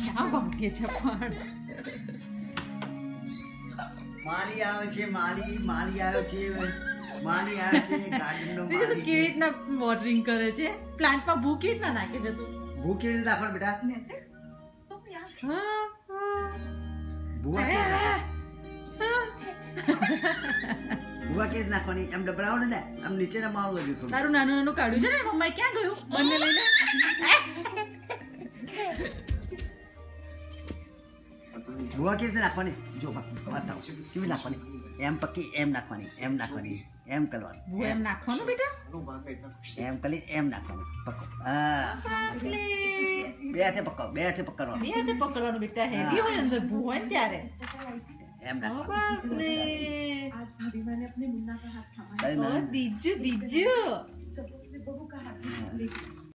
क्या भाग्य છે પણ માલી આવે છે માલી આવે છે ગાર્ડન નો કેવી રીતના વોટરિંગ કરે છે પ્લાન્ટમાં ભૂ કેવી રીતના નાખે છે તું ભૂ કેવી રીતે નાખવાનું બેટા ભૂવા કેવી રીતે નાખવાની એમ ડબરાવો ને આમ નીચે ના મારું હજુ થોડું તારું નાનું નાનું કાઢ્યું છે ને મમ્મા ક્યાં ગયું બંને લઈને ભૂવા કેવી રીતે નાખવાની જો બતાવો કેવી નાખવાની એમ પક્કી એમ નાખવાની એમ કરવાનું ભૂ એમ નાખવાનું બેટા એમ કરી એમ નાખવાનું પકડો હા બે હાથે પકડવાનું બેટા હેવી હોય અંદર ભૂ હોય ને ત્યારે એમ નાખવાનું બાપરે आज भाभी मैंने अपने मुन्ना का हाथ थामा अरे ઓ દીજુ जब उसने बहू का हाथ लेके